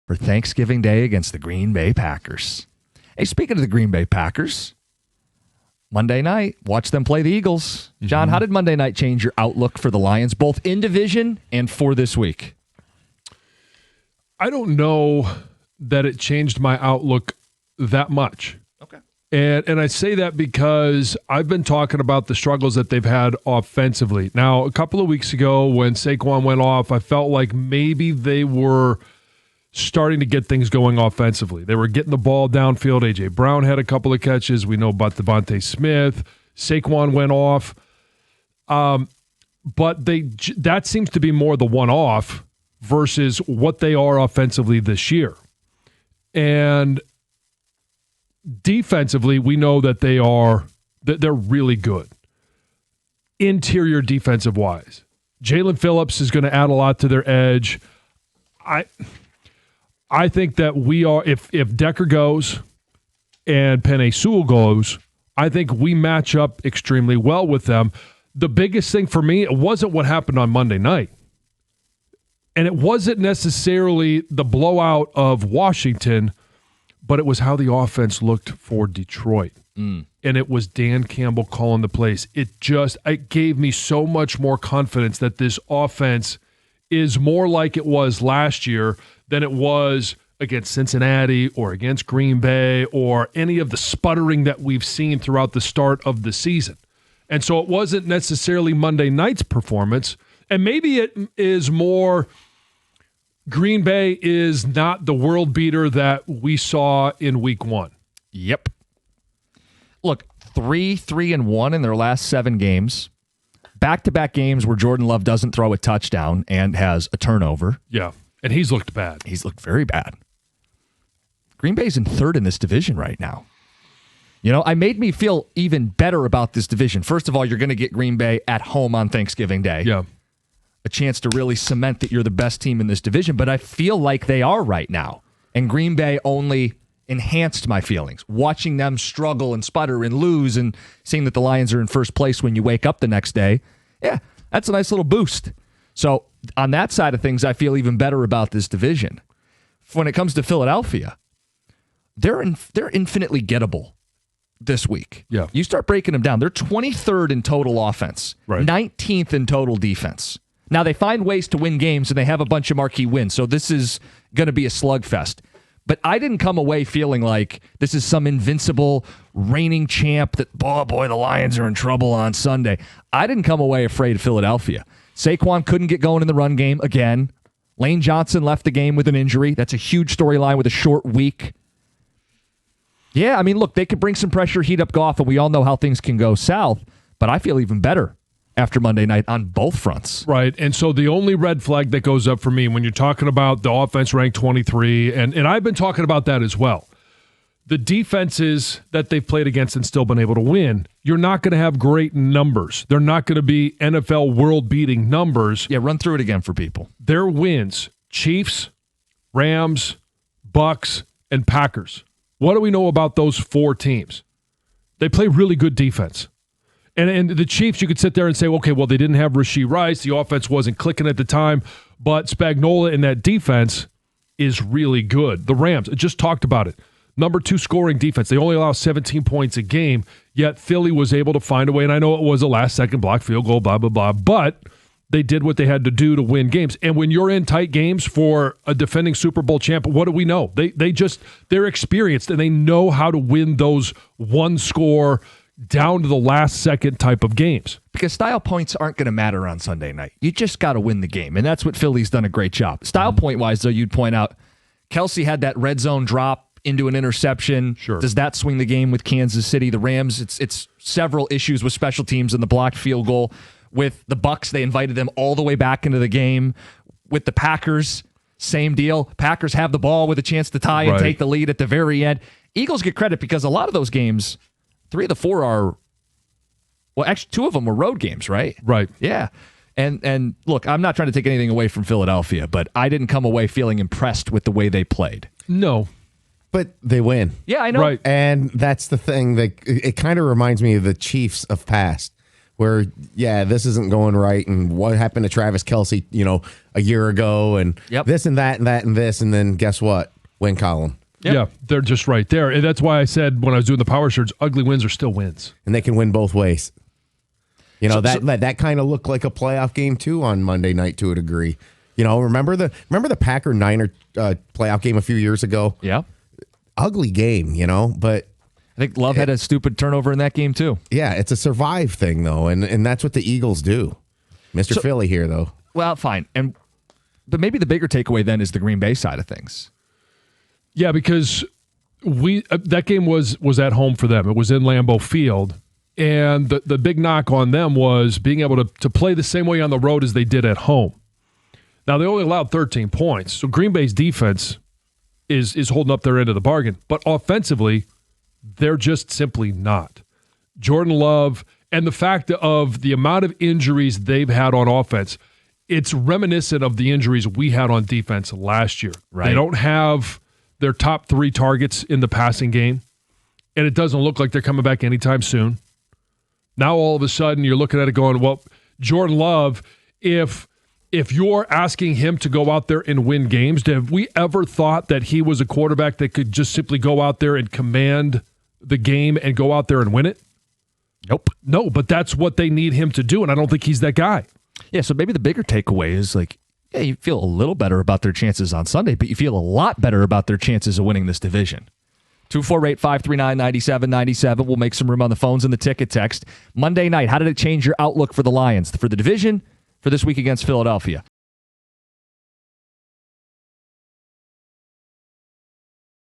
for Thanksgiving Day against the Green Bay Packers. Hey, speaking of the Green Bay Packers, Monday night, watch them play the Eagles. John, how did Monday night change your outlook for the Lions, both in division and for this week? I don't know that it changed my outlook that much. Okay. And I say that because I've been talking about the struggles that they've had offensively. Now, a couple of weeks ago when Saquon went off, I felt like maybe they were starting to get things going offensively. They were getting the ball downfield. A.J. Brown had a couple of catches. We know about Devontae Smith. Saquon went off. But that seems to be more the one-off versus what they are offensively this year. And defensively, we know that they're really good. Interior defensive-wise. Jalen Phillips is going to add a lot to their edge. I think that we are, if Decker goes and Penei Sewell goes, I think we match up extremely well with them. The biggest thing for me, it wasn't what happened on Monday night. And it wasn't necessarily the blowout of Washington, but it was how the offense looked for Detroit. And it was Dan Campbell calling the plays. It gave me so much more confidence that this offense is more like it was last year than it was against Cincinnati or against Green Bay or any of the sputtering that we've seen throughout the start of the season. And so it wasn't necessarily Monday night's performance. And maybe it is more Green Bay is not the world beater that we saw in week one. Yep. Look, 3-1 in their last 7 games. Back-to-back games where Jordan Love doesn't throw a touchdown and has a turnover. Yeah, and he's looked bad. He's looked very bad. Green Bay's in third in this division right now. You know, I made me feel even better about this division. First of all, you're going to get Green Bay at home on Thanksgiving Day. Yeah. A chance to really cement that you're the best team in this division, but I feel like they are right now. And Green Bay only enhanced my feelings. Watching them struggle and sputter and lose and seeing that the Lions are in first place when you wake up the next day, yeah, that's a nice little boost. So on that side of things, I feel even better about this division. When it comes to Philadelphia, they're infinitely gettable this week. Yeah. You start breaking them down. They're 23rd in total offense, right. 19th in total defense. Now, they find ways to win games, and they have a bunch of marquee wins, so this is going to be a slugfest. But I didn't come away feeling like this is some invincible reigning champ that, oh boy, the Lions are in trouble on Sunday. I didn't come away afraid of Philadelphia. Saquon couldn't get going in the run game again. Lane Johnson left the game with an injury. That's a huge storyline with a short week. Yeah, I mean, look, they could bring some pressure, heat up Goff, and we all know how things can go south, but I feel even better after Monday night on both fronts. Right, and so the only red flag that goes up for me when you're talking about the offense ranked 23, and I've been talking about that as well, the defenses that they've played against and still been able to win, you're not going to have great numbers. They're not going to be NFL world-beating numbers. Yeah, run through it again for people. Their wins, Chiefs, Rams, Bucks, and Packers. What do we know about those 4 teams? They play really good defense. And the Chiefs, you could sit there and say, okay, well, they didn't have Rashee Rice. The offense wasn't clicking at the time. But Spagnuolo in that defense is really good. The Rams, I just talked about it. Number 2 scoring defense. They only allow 17 points a game, yet Philly was able to find a way. And I know it was a last-second block field goal, blah, blah, blah. But they did what they had to do to win games. And when you're in tight games for a defending Super Bowl champ, what do we know? They're experienced, and they know how to win those one-score down to the last second type of games. Because style points aren't going to matter on Sunday night. You just got to win the game, and that's what Philly's done a great job. Style point-wise, though, you'd point out, Kelsey had that red zone drop into an interception. Sure. Does that swing the game with Kansas City? The Rams, it's several issues with special teams and the blocked field goal. With the Bucks, they invited them all the way back into the game. With the Packers, same deal. Packers have the ball with a chance to tie and take the lead at the very end. Eagles get credit because a lot of those games, 3 of the 4 are, well, actually 2 of them were road games, right? Right. Yeah. And look, I'm not trying to take anything away from Philadelphia, but I didn't come away feeling impressed with the way they played. No. But they win. Yeah, I know. Right. And that's the thing that it kind of reminds me of the Chiefs of past, where, yeah, this isn't going right, and what happened to Travis Kelce, a year ago, and this and that and that and this, and then guess what? Win column. Yep. Yeah, they're just right there. And that's why I said when I was doing the power shirts, ugly wins are still wins. And they can win both ways. That kind of looked like a playoff game, too, on Monday night to a degree. Remember the Packer-Niner playoff game a few years ago? Yeah. Ugly game, but I think Love had a stupid turnover in that game, too. Yeah, it's a survive thing, though, and that's what the Eagles do. Mr. Philly here, though. Well, fine. But maybe the bigger takeaway then is the Green Bay side of things. Yeah, because that game was at home for them. It was in Lambeau Field, and the big knock on them was being able to play the same way on the road as they did at home. Now, they only allowed 13 points, so Green Bay's defense is holding up their end of the bargain. But offensively, they're just simply not. Jordan Love, and the fact of the amount of injuries they've had on offense, it's reminiscent of the injuries we had on defense last year. Right. They don't have their top 3 targets in the passing game, and it doesn't look like they're coming back anytime soon. Now, all of a sudden, you're looking at it going, well, Jordan Love, if you're asking him to go out there and win games, have we ever thought that he was a quarterback that could just simply go out there and command the game and go out there and win it? Nope. No, but that's what they need him to do, and I don't think he's that guy. Yeah, so maybe the bigger takeaway is you feel a little better about their chances on Sunday, but you feel a lot better about their chances of winning this division. 248-539-9797. We'll make some room on the phones and the ticket text. Monday night, how did it change your outlook for the Lions, for the division, for this week against Philadelphia?